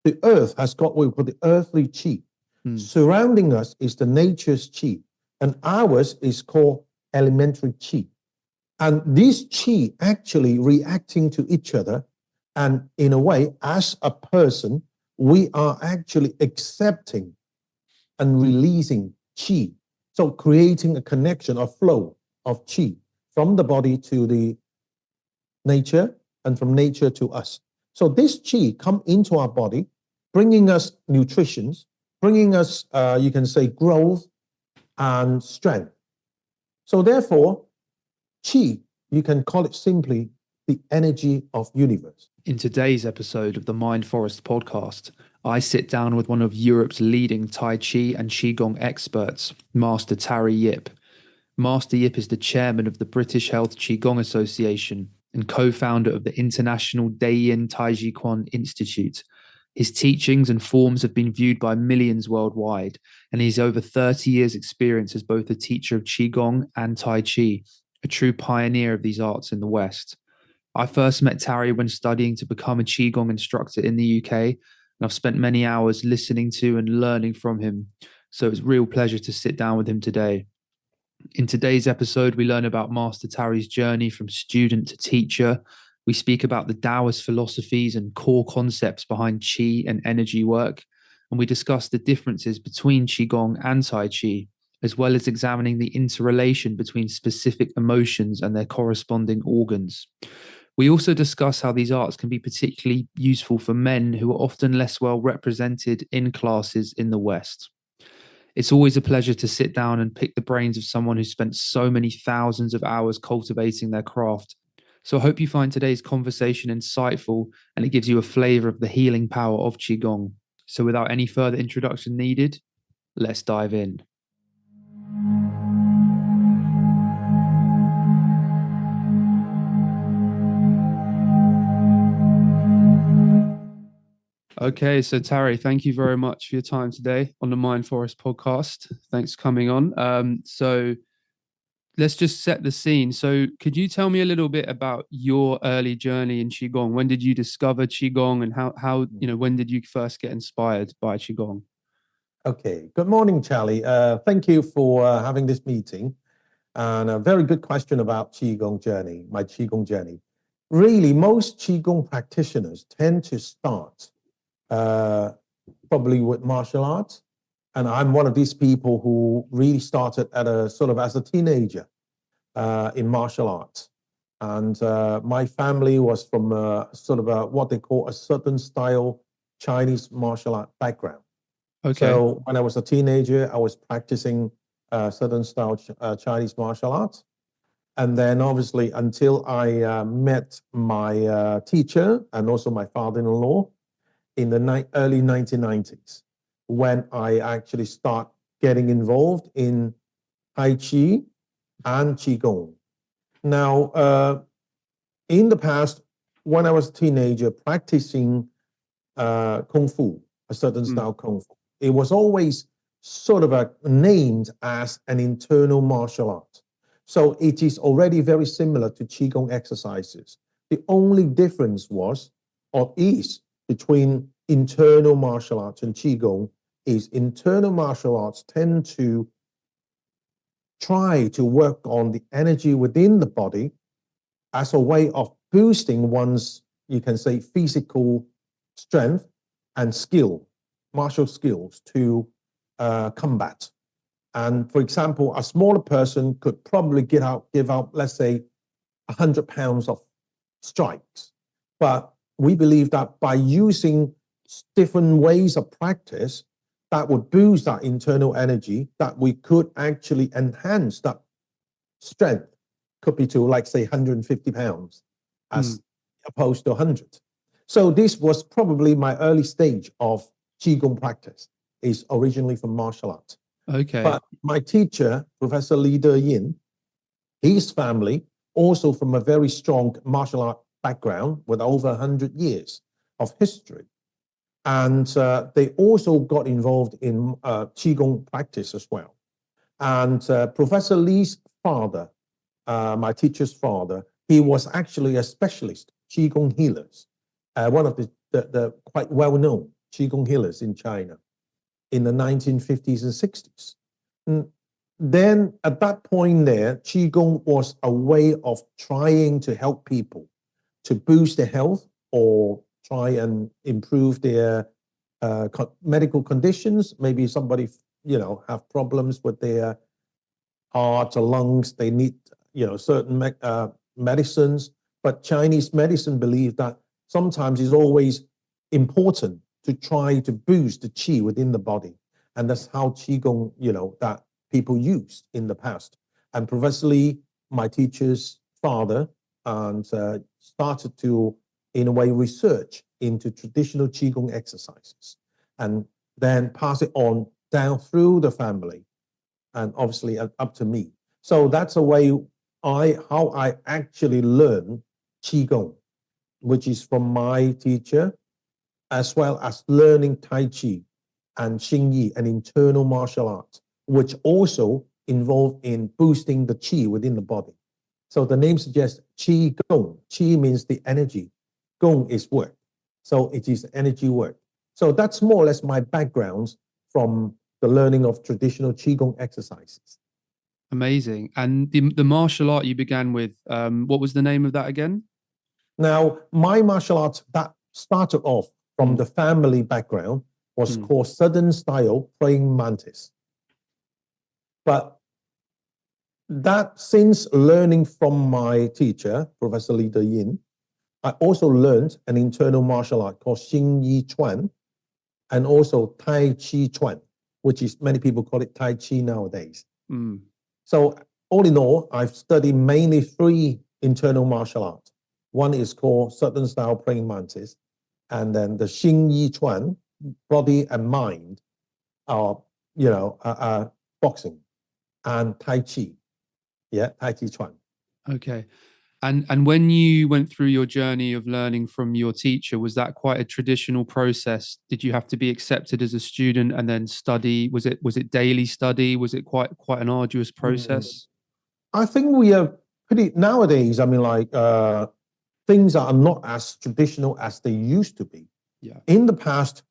The earth has got what we call the earthly chi. Surrounding us is the nature's chi, and ours is called elementary chi. And these chi actually reacting to each other. And in a way, as a person, we are actually accepting and releasing chi. So creating a connection or flow of chi from the body to the nature and from nature to us. So this chi come into our body, bringing us nutrition, bringing us, you can say, growth and strength. So therefore, chi, you can call it simply the energy of universe. In today's episode of the Mind Forest podcast, I sit down with one of Europe's leading Tai Chi and Qigong experts, Master Tary Yip. Master Yip is the chairman of the British Health Qigong Association and co-founder of the International Dayin Taiji Quan Institute. His teachings and forms have been viewed by millions worldwide, and he's over 30 years' experience as both a teacher of Qigong and Tai Chi, a true pioneer of these arts in the West. I first met Tary when studying to become a Qigong instructor in the UK, and I've spent many hours listening to and learning from him. So it's a real pleasure to sit down with him today. In today's episode, we learn about Master Tary's journey from student to teacher. We speak about the Taoist philosophies and core concepts behind Qi and energy work, and we discuss the differences between Qigong and Tai Chi, as well as examining the interrelation between specific emotions and their corresponding organs. We also discuss how these arts can be particularly useful for men who are often less well represented in classes in the West. It's always a pleasure to sit down and pick the brains of someone who spent so many thousands of hours cultivating their craft. So I hope you find today's conversation insightful and it gives you a flavor of the healing power of Qigong. So without any further introduction needed, let's dive in. Okay, so Tary, thank you very much for your time today on the Mind Forest podcast. Thanks for coming on. So let's just set the scene. So could you tell me a little bit about your early journey in Qigong? When did you discover Qigong, and how when did you first get inspired by Qigong? Okay, good morning, Charlie. Thank you for having this meeting. And a very good question about Qigong journey, my Qigong journey. Really, most Qigong practitioners tend to start probably with martial arts. And I'm one of these people who really started at as a teenager in martial arts. And my family was from what they call a certain style Chinese martial art background. Okay. So when I was a teenager, I was practicing certain style Chinese martial arts. And then obviously until I met my teacher and also my father-in-law in the early 1990s, when I actually start getting involved in Tai Chi and Qigong. Now, in the past, when I was a teenager practicing Kung Fu, a certain style Kung Fu, it was always sort of named as an internal martial art. So it is already very similar to Qigong exercises. The only difference was, or is, between internal martial arts and Qigong is internal martial arts tend to try to work on the energy within the body as a way of boosting one's, you can say, physical strength and skill, martial skills to combat. And for example, a smaller person could probably give out, let's say, 100 pounds of strikes. But we believe that by using different ways of practice that would boost that internal energy, that we could actually enhance that strength, could be to, like, say, 150 pounds as opposed to 100. So this was probably my early stage of Qigong practice, is originally from martial arts. Okay. But my teacher, Professor Li De-yin, his family, also from a very strong martial art background with over 100 years of history. And they also got involved in Qigong practice as well. And Professor Li's father, my teacher's father, he was actually a specialist Qigong healers, one of the quite well-known Qigong healers in China in the 1950s and 60s. Then at that point there, Qigong was a way of trying to help people to boost their health or try and improve their medical conditions. Maybe somebody, have problems with their heart or lungs. They need, certain medicines. But Chinese medicine believed that sometimes it's always important to try to boost the qi within the body. And that's how Qigong, that people used in the past. And Professor Lee, my teacher's father, and started to, in a way, research into traditional Qigong exercises and then pass it on down through the family and obviously up to me. So that's a way how I actually learn Qigong, which is from my teacher, as well as learning Tai Chi and Xing Yi, an internal martial art, which also involve in boosting the qi within the body. So the name suggests Qi Gong. Qi means the energy. Gong is work. So it is energy work. So that's more or less my background from the learning of traditional Qigong exercises. Amazing. And the martial art you began with, what was the name of that again? Now, my martial arts that started off from the family background was called Southern style praying mantis. But that since learning from my teacher, Professor Li Yin, I also learned an internal martial art called Xing Yi Chuan and also Tai Chi Chuan, which is many people call it Tai Chi nowadays. So all in all, I've studied mainly 3 internal martial arts. One is called Southern style praying mantis, and then the Xing Yi Chuan, body and mind, are boxing, and Tai Chi, Tai Chi Chuan. Okay. And when you went through your journey of learning from your teacher, was that quite a traditional process? Did you have to be accepted as a student and then study? Was it daily study? Was it quite an arduous process? I think we are pretty nowadays. I mean, things are not as traditional as they used to be. Yeah. In the past,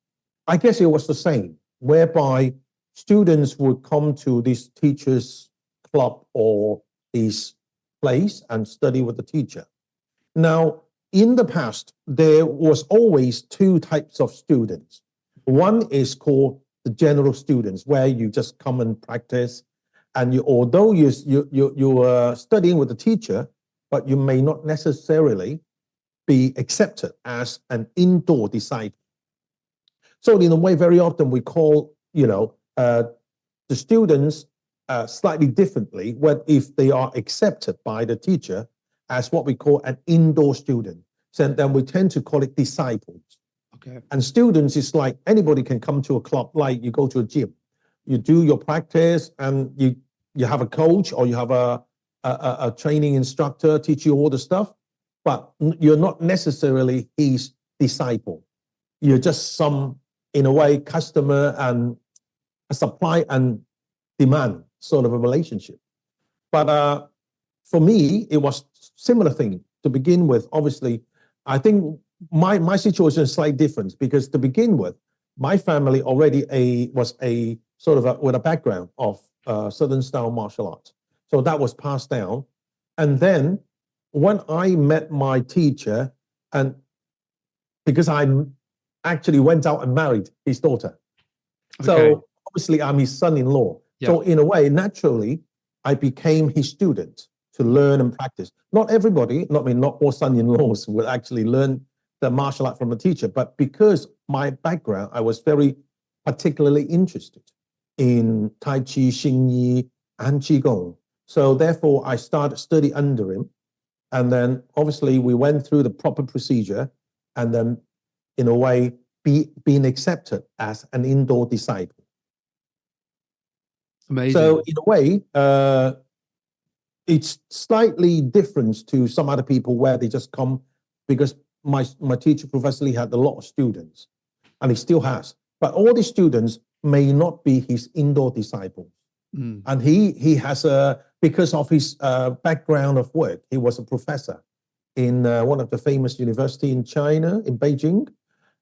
I guess it was the same, whereby students would come to this teachers' club or this place and study with the teacher. Now, in the past, there was always 2 types of students. One is called the general students, where you just come and practice, and although you are studying with the teacher, but you may not necessarily be accepted as an indoor disciple. So in a way, very often we call the students slightly differently if they are accepted by the teacher as what we call an indoor student. So then we tend to call it disciples. Okay. And students is like anybody can come to a club, like you go to a gym, you do your practice, and you have a coach or you have a training instructor teach you all the stuff, but you're not necessarily his disciple. You're just some, in a way, customer and a supply and demand sort of a relationship. But for me, it was similar thing to begin with. Obviously, I think my situation is slightly different because to begin with, my family already was a sort of with a background of Southern style martial arts. So that was passed down. And then when I met my teacher, and because I actually went out and married his daughter. Okay. So obviously I'm his son-in-law. Yeah. So in a way, naturally, I became his student to learn and practice. Not everybody, not all son-in-laws will actually learn the martial art from a teacher, but because my background, I was very particularly interested in Tai Chi, Xing Yi, and Qigong. So therefore, I started study under him. And then obviously we went through the proper procedure and then in a way being accepted as an indoor disciple. Amazing. So in a way, it's slightly different to some other people where they just come because my teacher, Professor Lee, had a lot of students and he still has. But all the students may not be his indoor disciples. And he has because of his background of work, he was a professor in one of the famous university in China, in Beijing.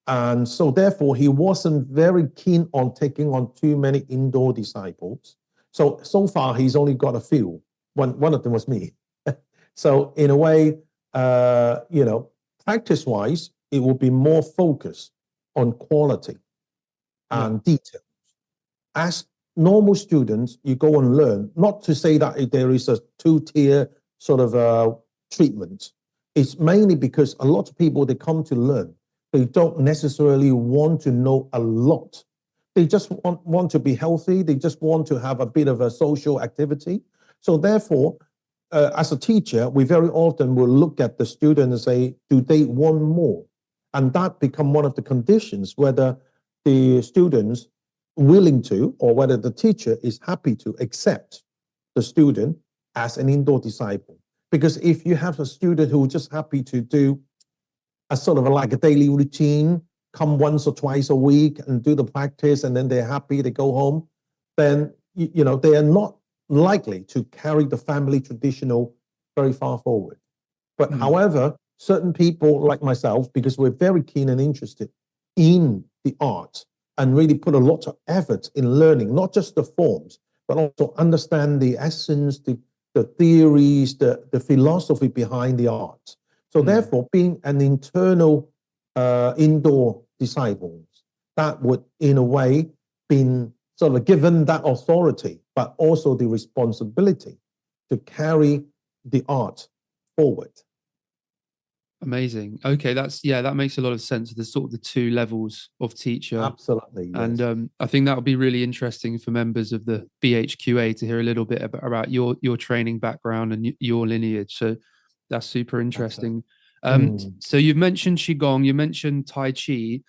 And so therefore, he wasn't very keen on taking on too many indoor disciples. So far, he's only got a few. One of them was me. So in a way, practice-wise, it will be more focused on quality and detail. As normal students, you go and learn, not to say that there is a two-tier sort of treatment. It's mainly because a lot of people, they come to learn. They don't necessarily want to know a lot. They just want to be healthy. They just want to have a bit of a social activity. So therefore, as a teacher, we very often will look at the student and say, do they want more? And that become one of the conditions, whether the students willing to, or whether the teacher is happy to accept the student as an indoor disciple. Because if you have a student who is just happy to do a sort of like a daily routine, come once or twice a week and do the practice, and then they're happy, they go home, then they are not likely to carry the family traditional very far forward. But however, certain people like myself, because we're very keen and interested in the art and really put a lot of effort in learning, not just the forms, but also understand the essence, the theories, the philosophy behind the art. So therefore, being an internal indoor disciples, that would in a way been sort of given that authority, but also the responsibility to carry the art forward. Amazing. Okay, that makes a lot of sense. There's sort of the two levels of teacher. Absolutely. Yes. And I think that would be really interesting for members of the BHQA to hear a little bit about your training background and your lineage. So that's super interesting. So you've mentioned Qigong, you mentioned Tai Chi.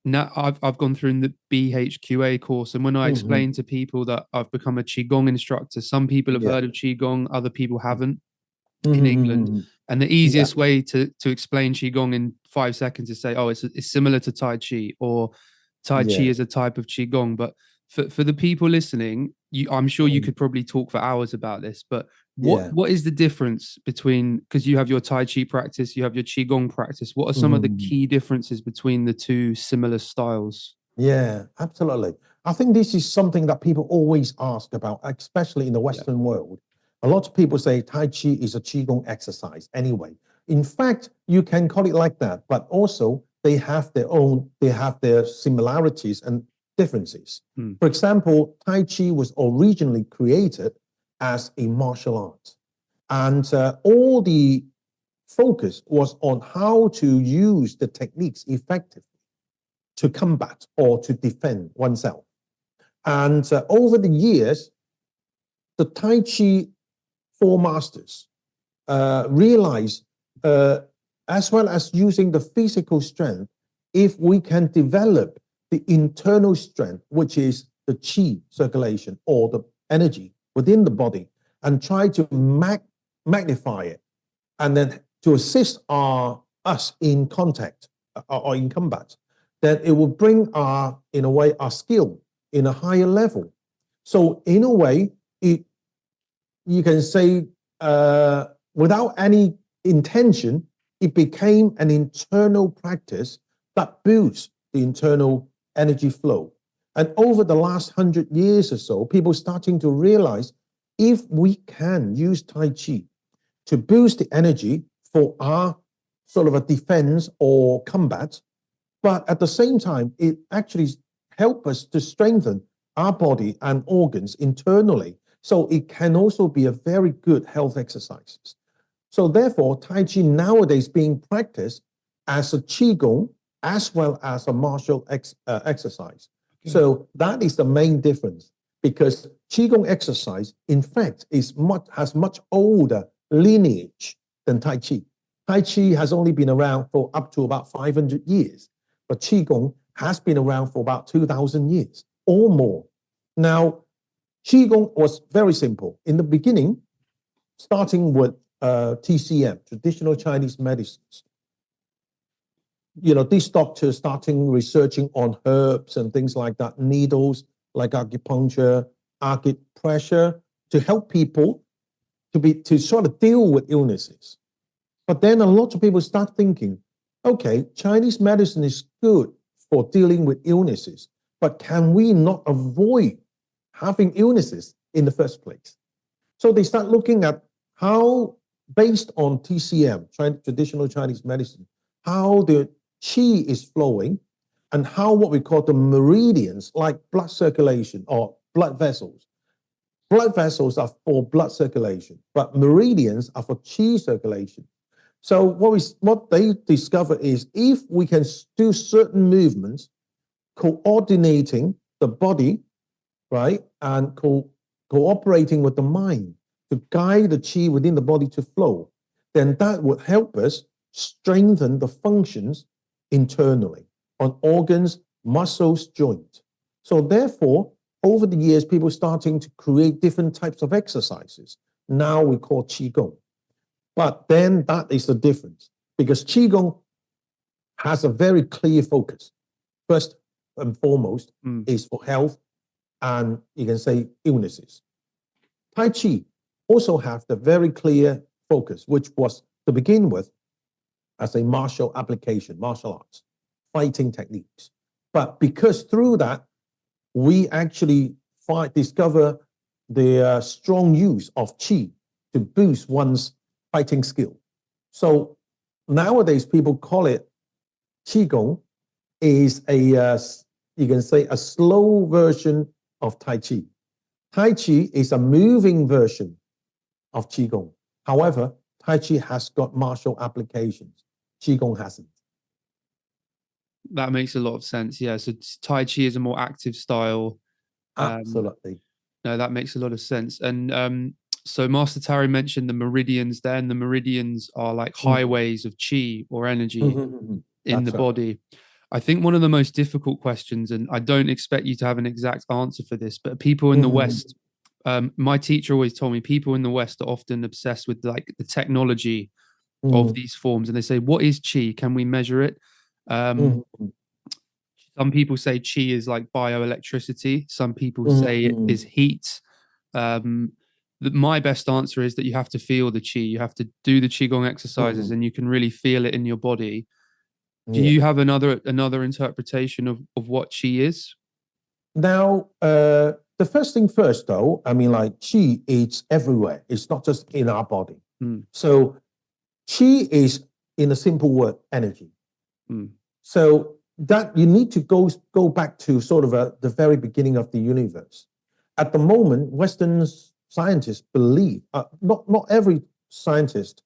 Now I've gone through in the BHQA course, and when I explain to people that I've become a Qigong instructor, some people have heard of Qigong, other people haven't in England. And the easiest way to explain Qigong in 5 seconds is say, oh, it's similar to Tai Chi, or Tai Chi is a type of Qigong. But for the people listening, I'm sure you could probably talk for hours about this, but what is the difference between, because you have your Tai Chi practice, you have your Qigong practice, what are some of the key differences between the two similar styles? Yeah, absolutely. I think this is something that people always ask about, especially in the Western world. A lot of people say Tai Chi is a Qigong exercise anyway. In fact, you can call it like that, but also they have their similarities and differences. For example, Tai Chi was originally created as a martial art. And all the focus was on how to use the techniques effectively to combat or to defend oneself. And over the years, the Tai Chi four masters realized, as well as using the physical strength, if we can develop the internal strength, which is the qi circulation or the energy within the body, and try to magnify it, and then to assist us in contact or in combat, then it will bring our skill in a higher level. So in a way, you can say without any intention, it became an internal practice that boosts the internal energy flow. And over the last 100 years or so, people starting to realize if we can use Tai Chi to boost the energy for our sort of a defense or combat, but at the same time, it actually helps us to strengthen our body and organs internally. So it can also be a very good health exercise. So therefore, Tai Chi nowadays being practiced as a Qigong as well as a martial exercise. Okay. So that is the main difference, because Qigong exercise, in fact, has much older lineage than Tai Chi. Tai Chi has only been around for up to about 500 years, but Qigong has been around for about 2,000 years or more. Now, Qigong was very simple. In the beginning, starting with TCM, traditional Chinese medicines, these doctors starting researching on herbs and things like that, needles like acupuncture, acupressure, to help people to sort of deal with illnesses. But then a lot of people start thinking, okay, Chinese medicine is good for dealing with illnesses, but can we not avoid having illnesses in the first place? So they start looking at how, based on TCM, traditional Chinese medicine, how the qi is flowing and how what we call the meridians, like blood circulation or blood vessels. Blood vessels are for blood circulation, but meridians are for qi circulation. So what they discover is if we can do certain movements, coordinating the body, right, and cooperating with the mind to guide the qi within the body to flow, then that would help us strengthen the functions internally on organs, muscles, joints. So therefore, over the years, people starting to create different types of exercises. Now we call Qigong. But then that is the difference because Qigong has a very clear focus. First and foremost is for health and you can say illnesses. Tai Chi also have the very clear focus, which was to begin with as a martial application, martial arts, fighting techniques. But because through that, we actually discover the strong use of Qi to boost one's fighting skill. So nowadays, people call it Qigong is you can say a slow version of Tai Chi. Tai Chi is a moving version of Qigong. However, Tai Chi has got martial applications. Qigong hasn't. That makes a lot of sense. Yeah. So Tai Chi is a more active style. Absolutely. No, that makes a lot of sense. And so Master Tary mentioned the meridians there, and the meridians are like highways of chi or energy in the body. I think one of the most difficult questions, and I don't expect you to have an exact answer for this, but people in the West, my teacher always told me people in the West are often obsessed with like the technology of these forms. And they say, what is chi? Can we measure it? Some people say chi is like bioelectricity. Some people say it is heat. My best answer is that you have to feel the chi. You have to do the qigong exercises, and you can really feel it in your body. Do you have another interpretation of what chi is? Now, the first thing first, though, I mean, like qi is everywhere. It's not just in our body. So qi is, in a simple word, energy. So that you need to go back to sort of the very beginning of the universe. At the moment, Western scientists believe, not every scientist,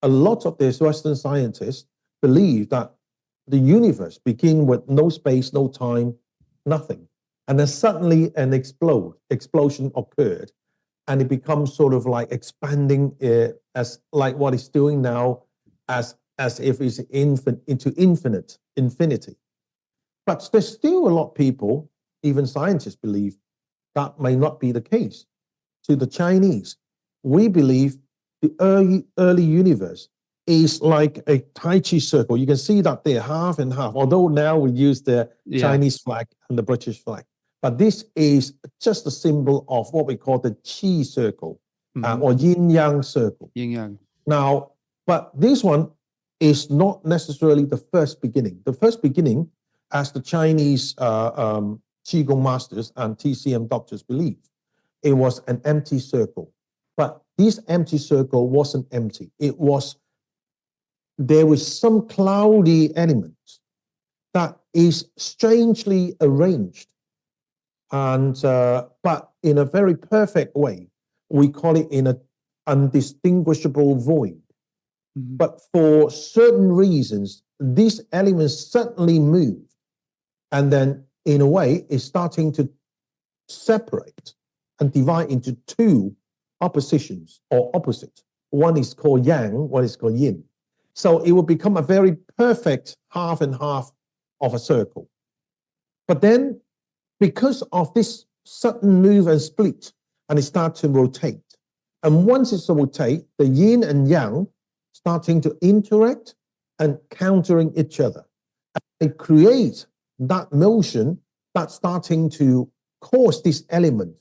a lot of these Western scientists believe that the universe began with no space, no time, nothing. And then suddenly an explosion occurred, and it becomes sort of like expanding as like what it's doing now, as if it's into infinity. But there's still a lot of people, even scientists, believe that may not be the case. To the Chinese, we believe the early universe is like a Tai Chi circle. You can see that they're half and half, although now we use the Chinese flag and the British flag. But this is just a symbol of what we call the Qi circle or yin-yang circle. Yin-yang. Now, but this one is not necessarily the first beginning. The first beginning, as the Chinese Qigong masters and TCM doctors believe, it was an empty circle. But this empty circle wasn't empty. There was some cloudy element that is strangely arranged, and but in a very perfect way. We call it in an undistinguishable void. But for certain reasons, these elements suddenly move, and then in a way is starting to separate and divide into two oppositions or opposites. One is called yang, one is called yin. So it will become a very perfect half and half of a circle. But then, because of this sudden move and split, and it starts to rotate. And once it's rotate, the yin and yang starting to interact and countering each other. And it creates that motion that's starting to cause this element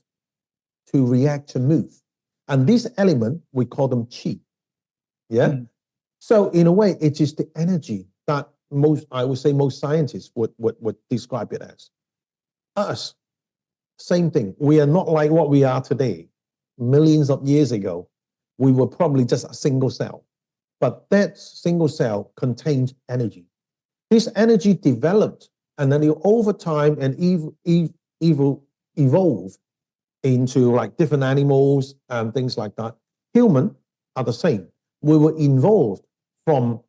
to react to move. And this element, we call them qi. Yeah. So in a way, it is the energy that I would say most scientists would describe it as. Us, same thing. We are not like what we are today. Millions of years ago, we were probably just a single cell. But that single cell contains energy. This energy developed, and then over time and evolve into like different animals and things like that. Human are the same. We were involved from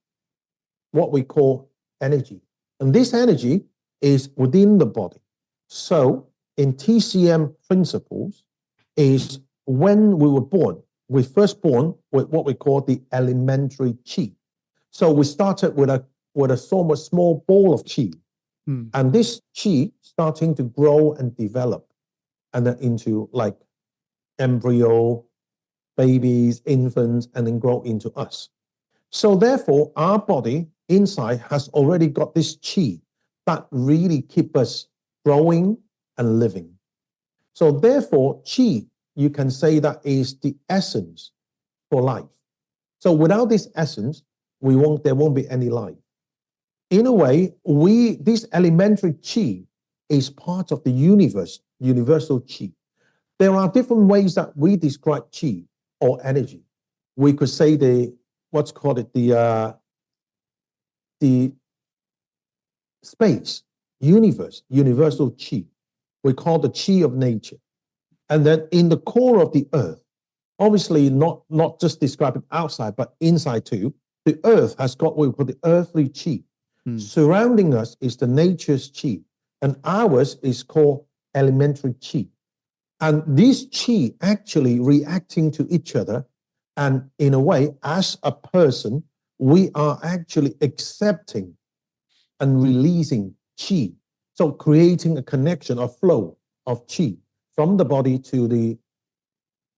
what we call energy. And this energy is within the body. So in TCM principles is when we were born, we first born with what we call the elementary qi. So we started with a somewhat small ball of qi. And this qi starting to grow and develop and then into like embryo, babies, infants, and then grow into us. So therefore, our body inside has already got this qi that really keep us growing and living. So therefore, qi, you can say that is the essence for life. So without this essence, there won't be any life. In a way, this elementary qi is part of the universe, universal qi. There are different ways that we describe qi or energy. We could say the space, universe, universal qi. We call the qi of nature. And then in the core of the earth, obviously not just describing outside, but inside too, the earth has got what we call the earthly qi. Surrounding us is the nature's qi, and ours is called elementary qi. And these qi actually reacting to each other, and in a way, as a person, we are actually accepting and releasing qi. So creating a connection or flow of qi from the body to the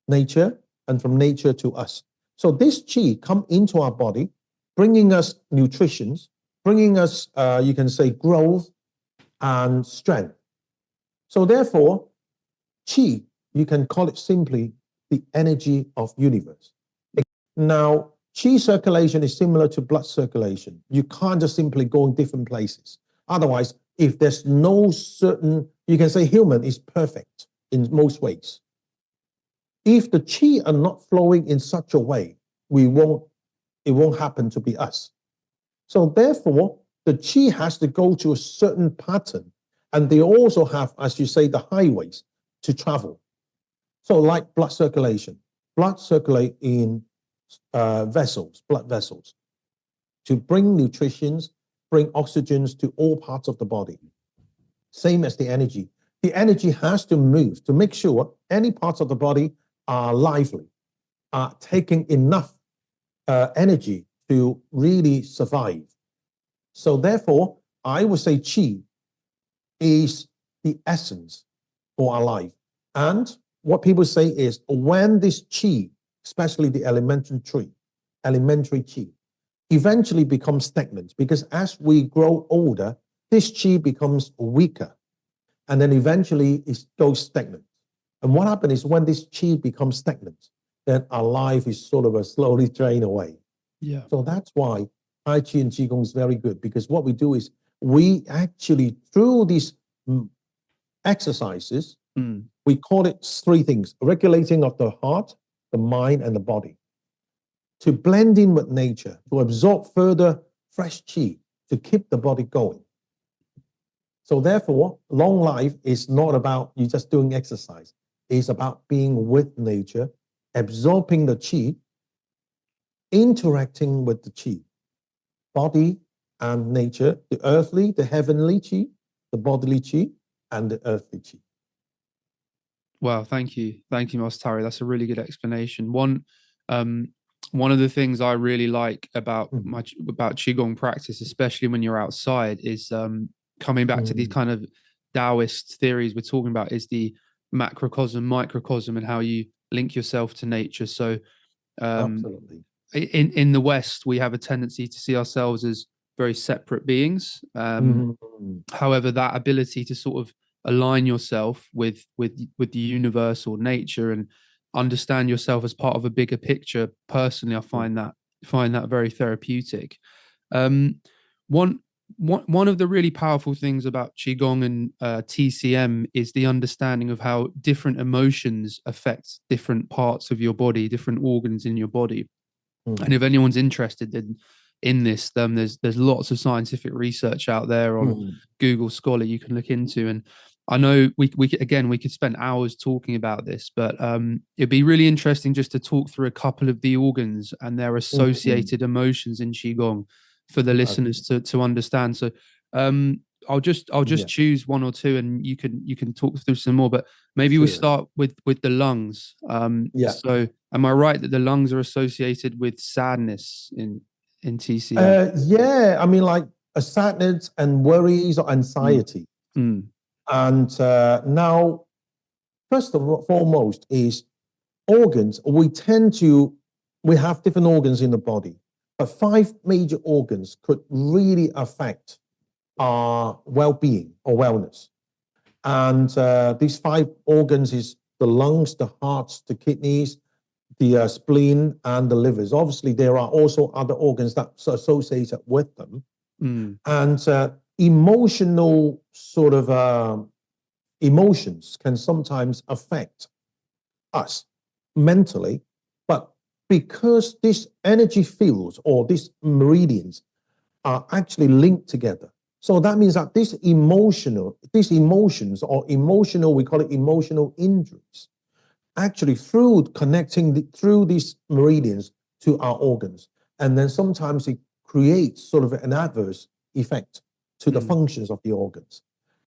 nature and from nature to us. So this qi come into our body, bringing us nutrition, bringing us, you can say, growth and strength. So therefore, qi, you can call it simply the energy of universe. Now, qi circulation is similar to blood circulation. You can't just simply go in different places. Otherwise, if there's no certain, you can say human is perfect in most ways. If the qi are not flowing in such a way, it won't happen to be us. So therefore, the qi has to go to a certain pattern, and they also have, as you say, the highways to travel. So like blood circulation, blood circulate in vessels, blood vessels, to bring nutrition, bring oxygens to all parts of the body. Same as the energy. The energy has to move to make sure any parts of the body are lively, are taking enough energy to really survive. So therefore, I would say qi is the essence for our life. And what people say is when this qi, especially the elementary qi, eventually becomes stagnant, because as we grow older, this qi becomes weaker, and then eventually it goes stagnant. And what happens is when this qi becomes stagnant, then our life is sort of a slowly drained away. Yeah. So that's why Tai Chi and Qigong is very good, because what we do is we actually, through these exercises, we call it three things: regulating of the heart, the mind, and the body, to blend in with nature, to absorb further fresh qi, to keep the body going. So therefore, long life is not about you just doing exercise. It's about being with nature, absorbing the qi, interacting with the qi, body and nature, the earthly, the heavenly qi, the bodily qi, and the earthly qi. Wow, thank you, Master Tary. That's a really good explanation. One of the things I really like about about Qigong practice, especially when you're outside, is coming back to these kind of Taoist theories we're talking about, is the macrocosm, microcosm, and how you link yourself to nature. So Absolutely. In the West, we have a tendency to see ourselves as very separate beings. However, that ability to sort of align yourself with the universe or nature and understand yourself as part of a bigger picture, personally, I find that very therapeutic. One one of the really powerful things about Qigong and TCM is the understanding of how different emotions affect different parts of your body, different organs in your body. And if anyone's interested in this, then there's lots of scientific research out there on Google Scholar you can look into. And I know we could spend hours talking about this, but it'd be really interesting just to talk through a couple of the organs and their associated emotions in Qigong for the listeners to understand. So I'll just choose one or two, and you can talk through some more. But maybe we start with the lungs. So am I right that the lungs are associated with sadness in TCM? Yeah, I mean, like a sadness and worries or anxiety. And now, first and foremost, is organs. We have different organs in the body, but 5 major organs could really affect our well-being or wellness. And these 5 organs is the lungs, the hearts, the kidneys, the spleen, and the livers. Obviously, there are also other organs that's associated with them. And emotional sort of emotions can sometimes affect us mentally, but because these energy fields or these meridians are actually linked together, so that means that these emotions or we call it emotional injuries, actually through connecting through these meridians to our organs, and then sometimes it creates sort of an adverse effect to the functions of the organs.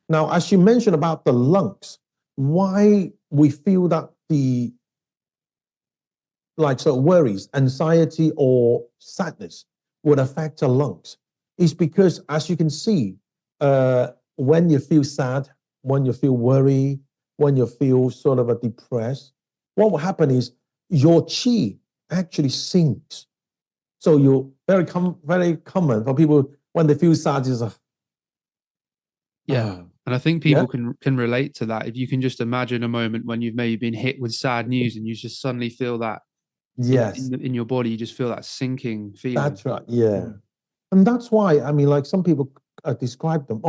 Now, as you mentioned about the lungs, why we feel that the worries, anxiety, or sadness would affect the lungs is because, as you can see, when you feel sad, when you feel worried, when you feel sort of depressed, what will happen is your chi actually sinks. So you're very common for people when they feel sad is and I think people can relate to that. If you can just imagine a moment when you've maybe been hit with sad news and you just suddenly feel that in your body, you just feel that sinking feeling. That's right, and that's why, I mean, like some people describe them,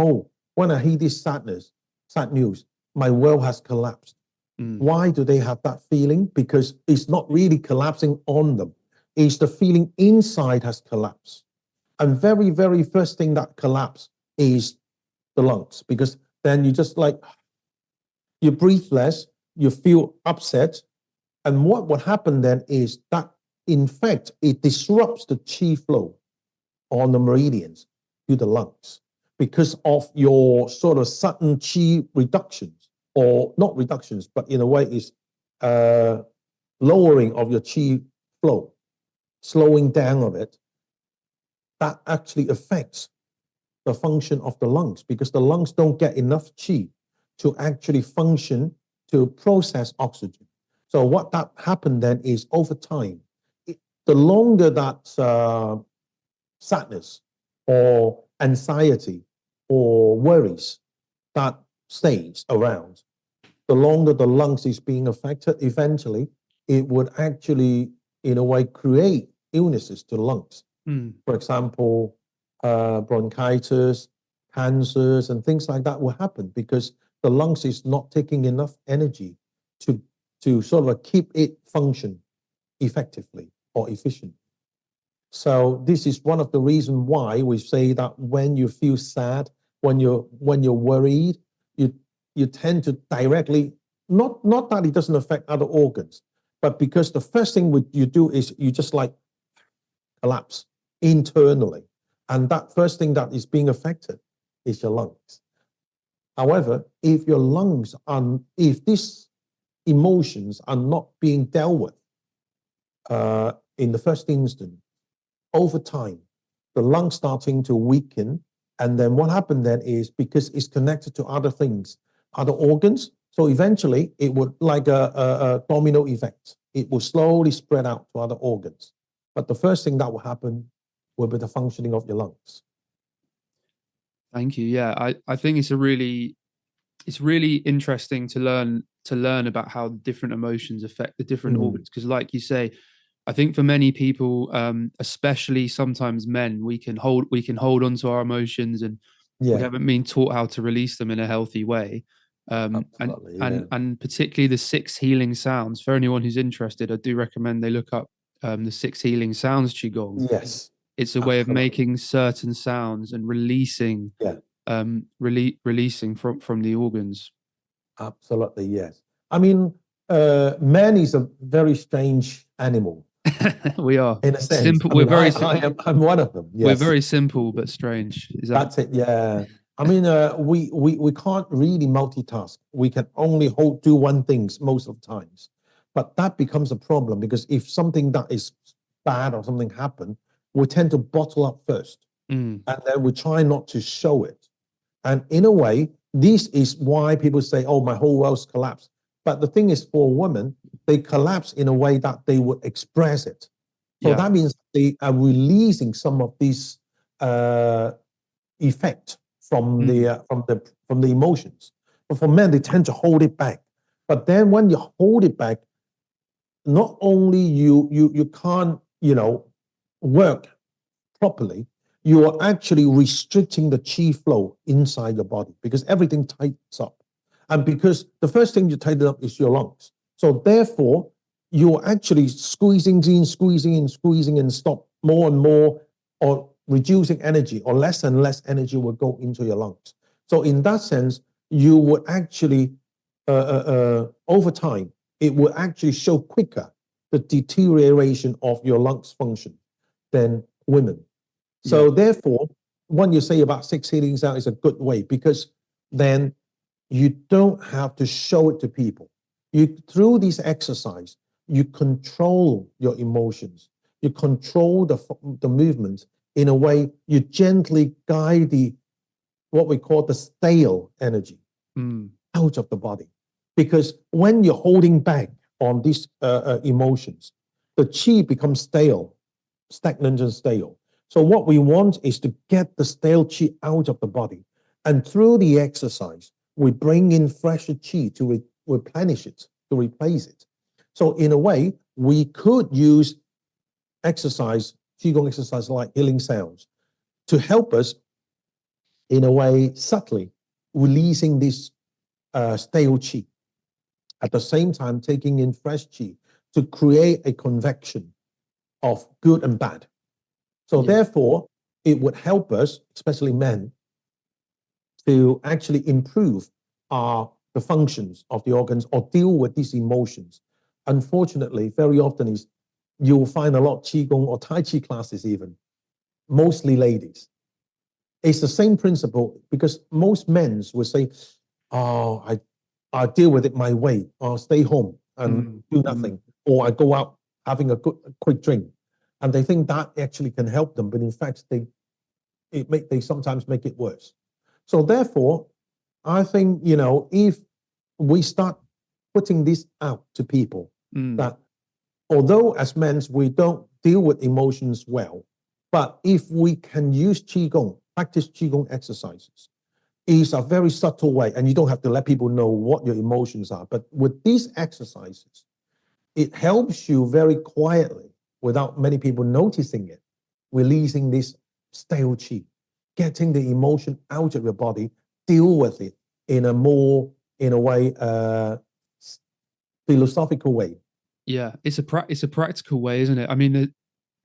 when I hear this sad news, my world has collapsed. Why do they have that feeling? Because it's not really collapsing on them. It's the feeling inside has collapsed. And very, very first thing that collapse is the lungs, because then you just you breathe less, you feel upset. And what would happen then is that, in fact, it disrupts the chi flow on the meridians to the lungs because of your sort of sudden chi reductions, or not reductions, but in a way is lowering of your chi flow, slowing down of it. That actually affects the function of the lungs because the lungs don't get enough chi to actually function to process oxygen. So what that happened then is over time, the longer that sadness or anxiety or worries that stays around, the longer the lungs is being affected, eventually it would actually, in a way, create illnesses to the lungs. For example, bronchitis, cancers, and things like that will happen because the lungs is not taking enough energy to sort of keep it function effectively or efficient. So this is one of the reasons why we say that when you feel sad, when you're worried, you tend to directly, not that it doesn't affect other organs, but because the first thing you do is you just collapse internally. And that first thing that is being affected is your lungs. However, if these emotions are not being dealt with in the first instance, over time, the lungs starting to weaken. And then what happened then is because it's connected to other things, other organs, so eventually it would like a domino effect. It will slowly spread out to other organs. But the first thing that will happen will be the functioning of your lungs. Thank you. Yeah, I think it's really interesting to learn about how different emotions affect the different organs. Because like you say, I think for many people, especially sometimes men, we can hold on to our emotions, and we Yeah, haven't been taught how to release them in a healthy way. And absolutely. Yeah. and particularly the six healing sounds. For anyone who's interested, I do recommend they look up the six healing sounds qigong. Yes, It's a way of absolutely. making certain sounds and releasing Yeah, releasing from the organs. absolutely. Yes. I mean, man is a very strange animal We are in a sense. simple. I mean, I'm one of them. We're Yes, very simple but strange. Is that? that's it. Yeah. I mean, we can't really multitask. We can only do one things most of the times, but that becomes a problem because if something that is bad or something happened, we tend to bottle up first, Mm, and then we try not to show it. And in a way, this is why people say, "Oh, my whole world's collapsed." But the thing is, for women, they collapse in a way that they would express it. So yeah. that means they are releasing some of these uh, effect Mm, from the emotions. But for men, they tend to hold it back. But then when you hold it back, not only you can't work properly, you are actually restricting the chi flow inside your body because everything tightens up. And because the first thing you tighten up is your lungs. So therefore, you're actually squeezing in, squeezing and stop more and more, or reducing energy, or less and less energy will go into your lungs. So in that sense, you would actually, over time, it will actually show quicker the deterioration of your lungs function than women. yeah. So therefore, when you say about six healing sound is a good way because then you don't have to show it to people. You through this exercise, you control your emotions. You control the movement in a way. You gently guide the what we call the stale energy Mm, out of the body. Because when you're holding back on these emotions, the chi becomes stale, stagnant and stale. So what we want is to get the stale chi out of the body. And through the exercise, we bring in fresher chi to replenish it, to replace it. So in a way, we could use exercise, Qigong exercise like healing sounds, to help us in a way subtly releasing this stale chi, at the same time taking in fresh chi to create a convection of good and bad. So yeah. therefore, it would help us, especially men, to actually improve the functions of the organs or deal with these emotions. Unfortunately, very often is you'll find a lot of Qigong or Tai Chi classes even, mostly ladies. It's the same principle because most men will say, oh, I deal with it my way. I'll stay home and Mm, do mm, nothing. Or I go out having a quick drink. And they think that actually can help them. But in fact, they sometimes make it worse. So therefore, I think, if we start putting this out to people, mm, that although as men we don't deal with emotions well, but if we can use Qigong, practice Qigong exercises, is a very subtle way, and you don't have to let people know what your emotions are. But with these exercises, it helps you very quietly, without many people noticing it, releasing this stale chi, getting the emotion out of your body, deal with it in a more, in a way, philosophical way. yeah. It's a practical way, isn't it? I mean,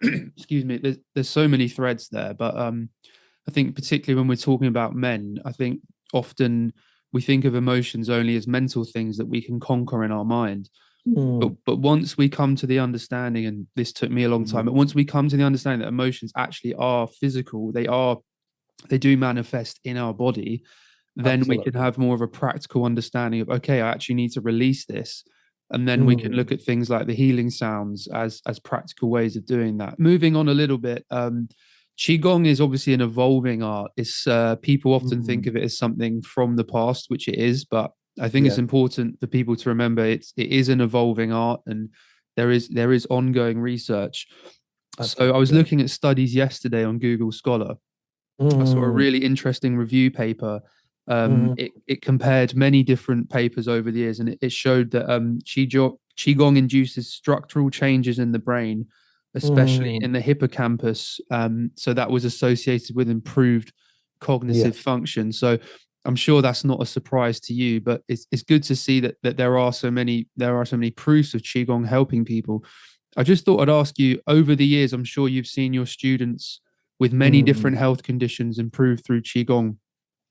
excuse me. There's so many threads there, but I think particularly when we're talking about men, I think often we think of emotions only as mental things that we can conquer in our mind. Mm, But once we come to the understanding, and this took me a long time, but once we come to the understanding that emotions actually are physical, they do manifest in our body, then we can absolutely. have more of a practical understanding of, okay, I actually need to release this. And then we can look Mm, at things like the healing sounds as practical ways of doing that. Moving on a little bit, Qigong is obviously an evolving art. It's people often think mm, of it as something from the past, which it is, but I think it's yeah, important for people to remember it is an evolving art, and there is ongoing research. So I was absolutely. looking at studies yesterday on Google Scholar. I saw a Mm, really interesting review paper. mm, It compared many different papers over the years, and it showed that Qigong induces structural changes in the brain, especially in the hippocampus. So that was associated with improved cognitive function. So I'm sure that's not a surprise to you, but it's good to see that there are so many proofs of Qigong helping people. I just thought I'd ask you, over the years, I'm sure you've seen your students with many different health conditions improve through Qigong.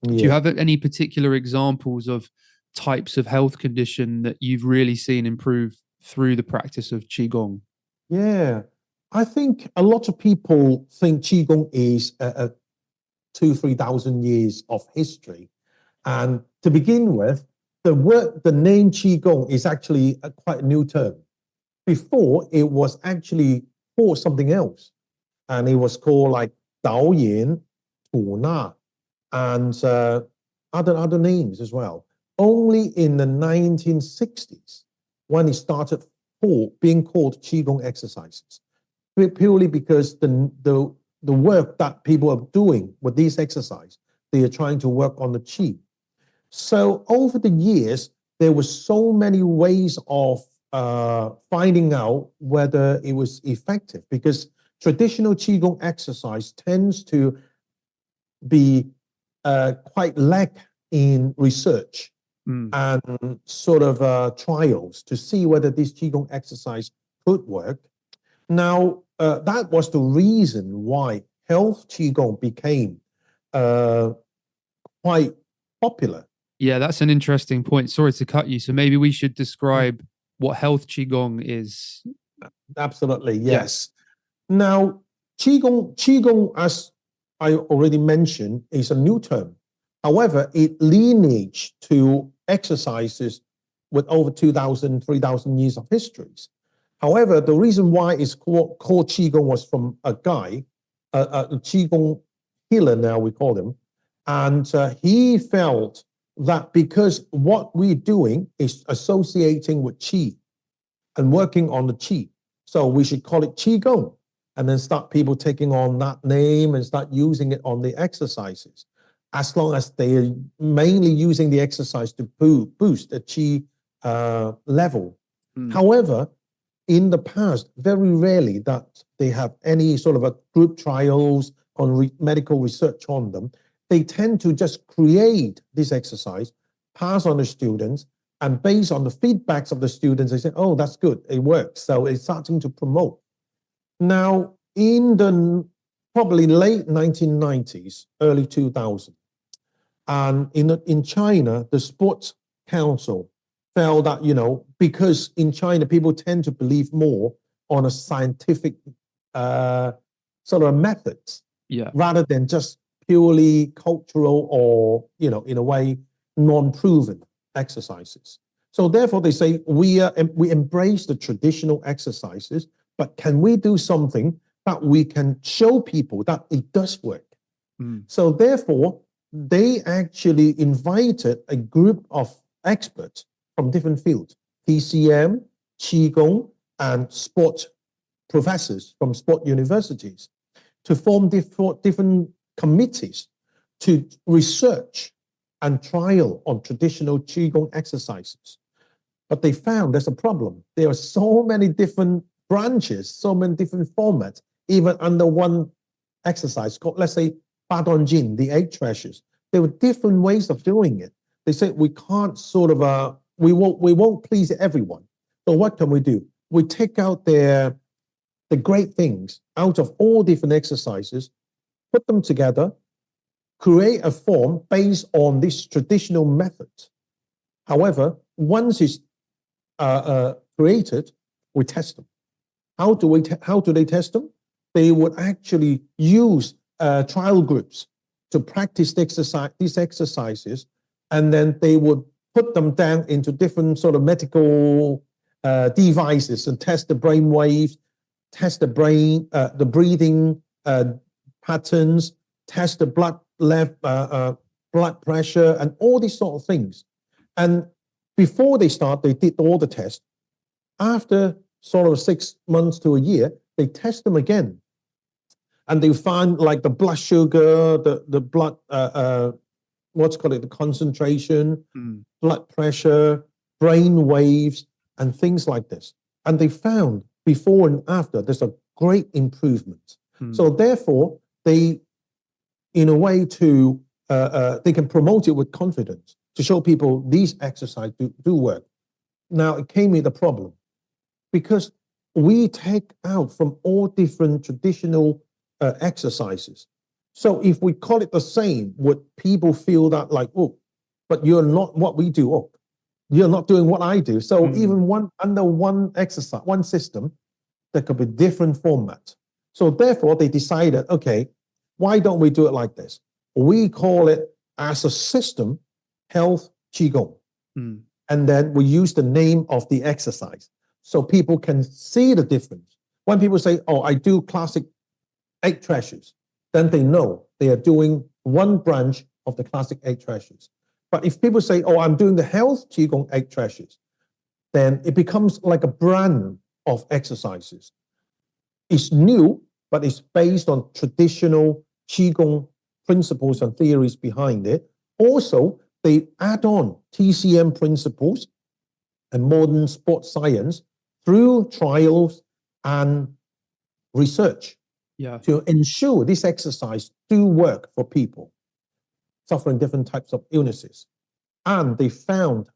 Do you have any particular examples of types of health condition that you've really seen improve through the practice of Qigong? Yeah, I think a lot of people think Qigong is a 2,000-3,000 years of history. And to begin with, the name Qigong is actually quite a new term. Before, it was actually called something else. And it was called like Dao Yin, Tu Na, and other names as well. Only in the 1960s, when it started being called Qigong exercises, purely because the work that people are doing with these exercises, they are trying to work on the Qi. So over the years, there were so many ways of finding out whether it was effective, because traditional Qigong exercise tends to be quite lack in research and sort of trials to see whether this Qigong exercise could work. Now, that was the reason why health Qigong became quite popular. Yeah, that's an interesting point. Sorry to cut you. So maybe we should describe what health Qigong is. Absolutely, yes. Now, Qigong, as I already mentioned, is a new term. However, it lineage to exercises with over 2,000, 3,000 years of histories. However, the reason why it's called Qigong was from a guy, a Qigong healer now we call him, and he felt that because what we're doing is associating with Qi and working on the Qi, so we should call it Qigong, and then start people taking on that name and start using it on the exercises, as long as they are mainly using the exercise to boost the Qi level. However, in the past, very rarely that they have any sort of a group trials on medical research on them. They tend to just create this exercise, pass on the students, and based on the feedbacks of the students, they say, oh, that's good, it works. So it's starting to promote. Now, in the probably late 1990s, early 2000s, and in China, the Sports Council felt that, because in China, people tend to believe more on a scientific sort of methods, rather than just purely cultural or, in a way, non-proven exercises. So therefore, they say, we embrace the traditional exercises, but can we do something that we can show people that it does work? So therefore, they actually invited a group of experts from different fields, TCM, Qigong, and sport professors from sport universities, to form different committees to research and trial on traditional Qigong exercises. But they found there's a problem. There are so many different branches, so many different formats, even under one exercise called, let's say, Badon Jin, the 8 treasures. There were different ways of doing it. They said we can't sort of, we won't please everyone. So what can we do? We take out the great things out of all different exercises, put them together, create a form based on this traditional method. However, once it's created, we test them. How do they test them? They would actually use trial groups to practice these exercises, and then they would put them down into different sort of medical devices and test the brain waves, test the breathing patterns, test the blood pressure, and all these sort of things. And before they start, they did all the tests. After sort of 6 months to a year, they test them again. And they find like the blood sugar, the blood, what's called it, the concentration, blood pressure, brain waves, and things like this. And they found before and after, there's a great improvement. So therefore, they, in a way, they can promote it with confidence to show people these exercises do work. Now, it came with a problem because we take out from all different traditional exercises. So if we call it the same, would people feel that like, oh, but you're not what we do? Oh, you're not doing what I do. So even under one exercise, one system, there could be different formats. So therefore, they decided, okay, why don't we do it like this? We call it as a system, health Qigong. And then we use the name of the exercise so people can see the difference. When people say, oh, I do classic 8 treasures, then they know they are doing one branch of the classic 8 treasures. But if people say, oh, I'm doing the health Qigong 8 treasures, then it becomes like a brand of exercises. It's new, but it's based on traditional Qigong principles and theories behind it. Also, they add on TCM principles and modern sports science through trials and research to ensure this exercise do work for people suffering different types of illnesses. And they found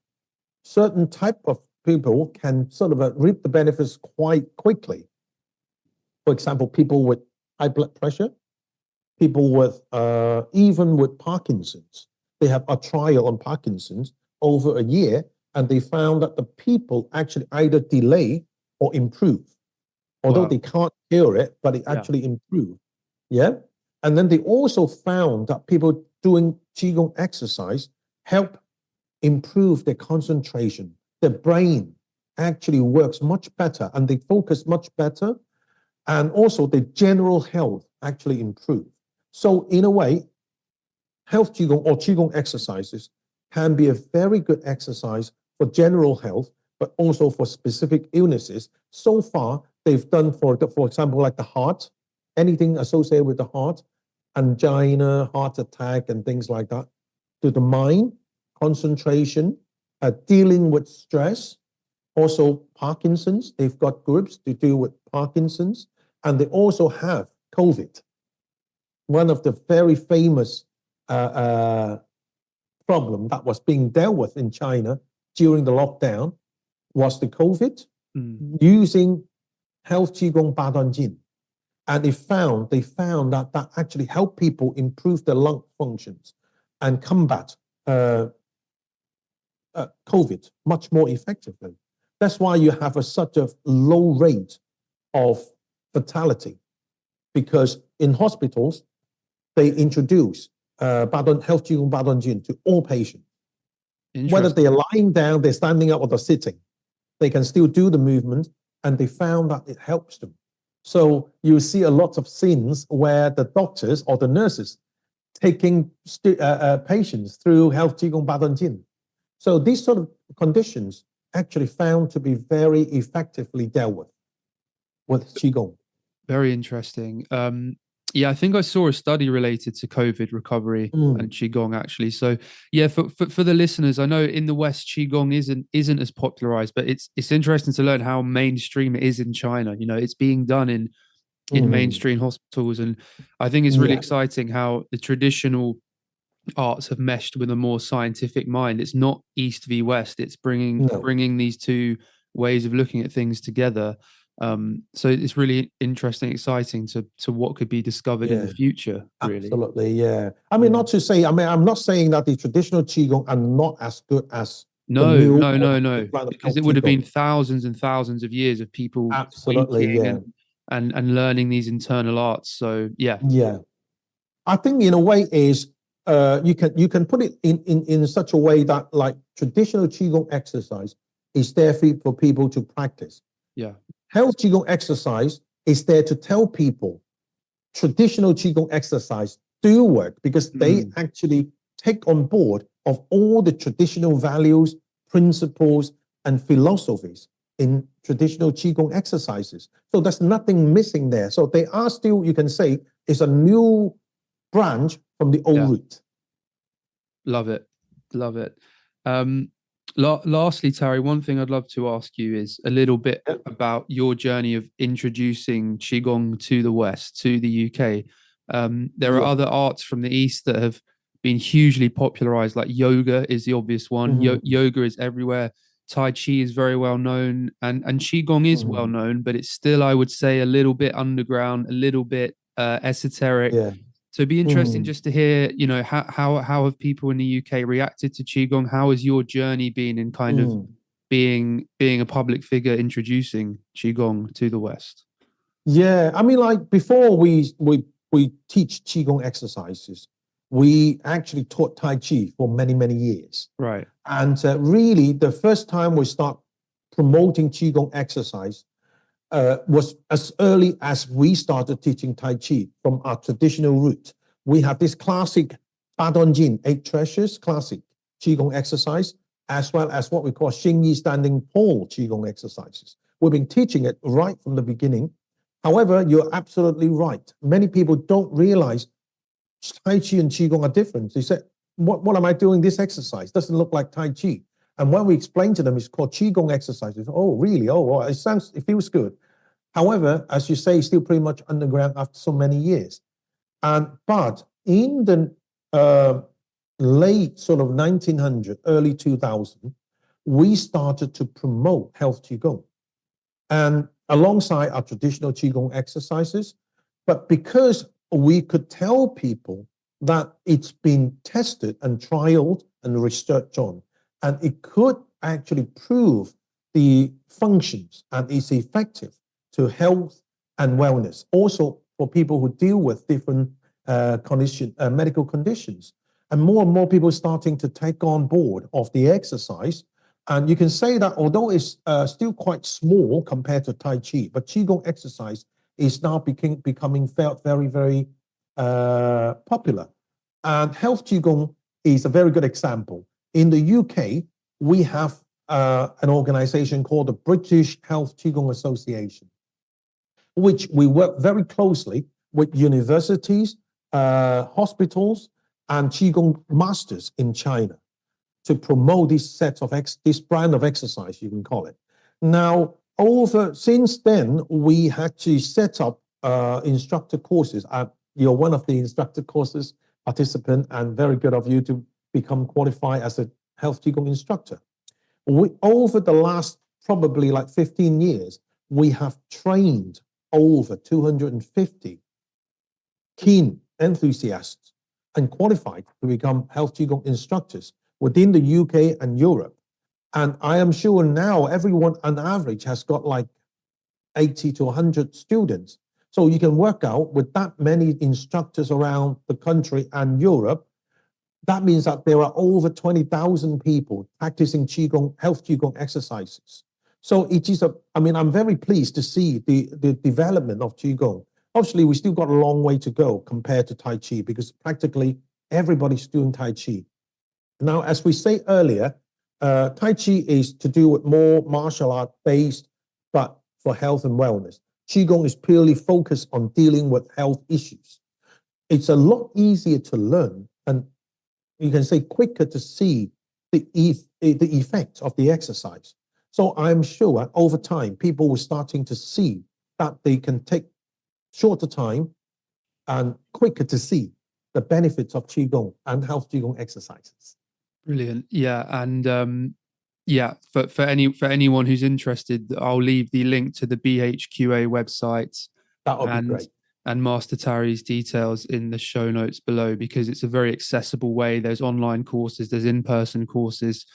certain type of people can sort of reap the benefits quite quickly. For example, people with high blood pressure, people with even with Parkinson's. They have a trial on Parkinson's over a year, and they found that the people actually either delay or improve. Although they can't cure it, but it actually improved. Yeah. And then they also found that people doing Qigong exercise help improve their concentration. Their brain actually works much better and they focus much better. And also the general health actually improve. So in a way, health Qigong or Qigong exercises can be a very good exercise for general health, but also for specific illnesses. So far, they've done for example, like the heart, anything associated with the heart, angina, heart attack, and things like that. To the mind, concentration, dealing with stress, also Parkinson's. They've got groups to deal with Parkinson's, and they also have COVID. One of the very famous problem that was being dealt with in China during the lockdown was the COVID using health Qigong Jin. And they found that actually helped people improve their lung functions and combat COVID much more effectively. That's why you have such a low rate of fatality, because in hospitals, they introduce health Qigong Jin to all patients. Whether they are lying down, they're standing up, or they're sitting, they can still do the movement, and they found that it helps them. So you see a lot of scenes where the doctors or the nurses taking patients through health Qigong Jin. So these sort of conditions actually found to be very effectively dealt with Qigong. Very interesting. Yeah, I think I saw a study related to COVID recovery and Qigong actually. So yeah, for the listeners, I know in the West Qigong isn't as popularized, but it's interesting to learn how mainstream it is in China. You know, it's being done in mainstream hospitals, and I think it's really exciting how the traditional arts have meshed with a more scientific mind. It's not East v West. It's bringing these two ways of looking at things together. So it's really interesting, exciting to what could be discovered in the future. Really. Absolutely, yeah. I mean, not to say. I mean, I'm not saying that the traditional Qigong are not as good as no, because it would have been thousands and thousands of years of people tweaking and learning these internal arts. So yeah. I think in a way is you can put it in such a way that like traditional Qigong exercise is there for people to practice. Yeah. Health Qigong exercise is there to tell people traditional Qigong exercise do work, because they actually take on board of all the traditional values, principles, and philosophies in traditional Qigong exercises. So there's nothing missing there. So they are still, you can say, is a new branch from the old root. Love it. Lastly, Tary, one thing I'd love to ask you is a little bit Yeah. about your journey of introducing Qigong to the West, to the UK. There are Yeah. other arts from the East that have been hugely popularized, like yoga is the obvious one. Mhm. Yoga is everywhere. Tai Chi is very well known, and Qigong is well Mhm. known, but it's still, I would say, a little bit underground, a little bit esoteric. Yeah. So it'd be interesting Mhm. just to hear, how have people in the UK reacted to Qigong? How has your journey been in kind of Mhm. being a public figure introducing Qigong to the West? Yeah, I mean, like before we teach qigong exercises, we actually taught Tai Chi for many years, Right. and really the first time we start promoting qigong exercise was as early as we started teaching Tai Chi from our traditional route. We have this classic Ba Don Jin, eight treasures, classic qigong exercise, as well as what we call Xing Yi standing pole qigong exercises. We've been teaching it right from the beginning. However, you're absolutely right. Many people don't realize Tai Chi and Qigong are different. They say, what am I doing this exercise? Doesn't look like Tai Chi. And when we explain to them, it's called Qigong exercises. Oh, really? Oh, well, it feels good. However, as you say, still pretty much underground after so many years. But in the late sort of 1900, early 2000, we started to promote health Qigong. And alongside our traditional Qigong exercises, but because we could tell people that it's been tested and trialed and researched on, and it could actually prove the functions and is effective to health and wellness. Also, for people who deal with different medical conditions. And more people starting to take on board of the exercise. And you can say that although it's still quite small compared to Tai Chi, but Qigong exercise is now becoming very popular. And health Qigong is a very good example. In the UK, we have an organization called the British Health Qigong Association, which we work very closely with universities, hospitals, and Qigong masters in China to promote this brand of exercise, you can call it. Now, since then, we had to set up instructor courses. You're one of the instructor courses participant, and very good of you to become qualified as a health Qigong instructor. Over the last probably like 15 years, we have trained over 250 keen enthusiasts and qualified to become health Qigong instructors within the UK and Europe. And I am sure now everyone on average has got like 80 to 100 students. So you can work out with that many instructors around the country and Europe. That means that there are over 20,000 people practicing Qigong, health Qigong exercises. So it is I'm very pleased to see the development of Qigong. Obviously, we still got a long way to go compared to Tai Chi because practically everybody's doing Tai Chi. Now, as we say earlier, Tai Chi is to do with more martial art based, but for health and wellness. Qigong is purely focused on dealing with health issues. It's a lot easier to learn and you can say quicker to see the effect of the exercise. So I'm sure over time, people were starting to see that they can take shorter time and quicker to see the benefits of Qigong and health Qigong exercises. Brilliant. Yeah. And yeah, for anyone who's interested, I'll leave the link to the BHQA website That would be and great. Master Tary's details in the show notes below because it's a very accessible way. There's online courses, there's in-person courses,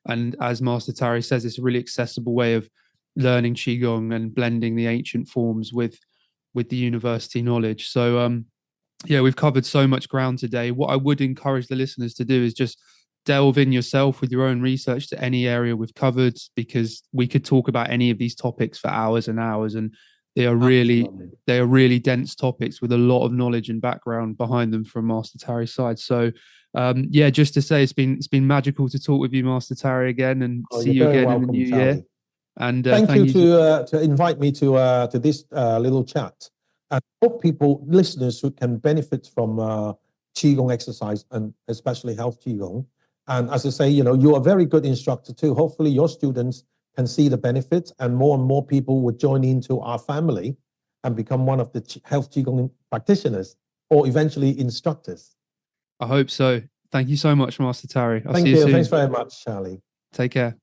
and as Master Tary says, it's a really accessible way of learning qigong and blending the ancient forms with the university knowledge. So yeah, we've covered so much ground today. What I would encourage the listeners to do is just delve in yourself with your own research to any area we've covered, because we could talk about any of these topics for hours and hours, and they are really Absolutely. they are really dense topics with a lot of knowledge and background behind them from Master Tary's side. So yeah, just to say it's been magical to talk with you, Master Tary, again, and Oh, see you're you very again in the welcome, new year. Charlie. And Thank thank you you. to invite me to this little chat. And hope listeners who can benefit from Qigong exercise and especially health Qigong. And as I say, you know, you're a very good instructor too. Hopefully your students can see the benefits and more people would join into our family and become one of the health Qigong practitioners or eventually instructors. I hope so. Thank you so much, Master Tary. I'll Thank see you you. soon. Thanks very much, Charlie. Take care.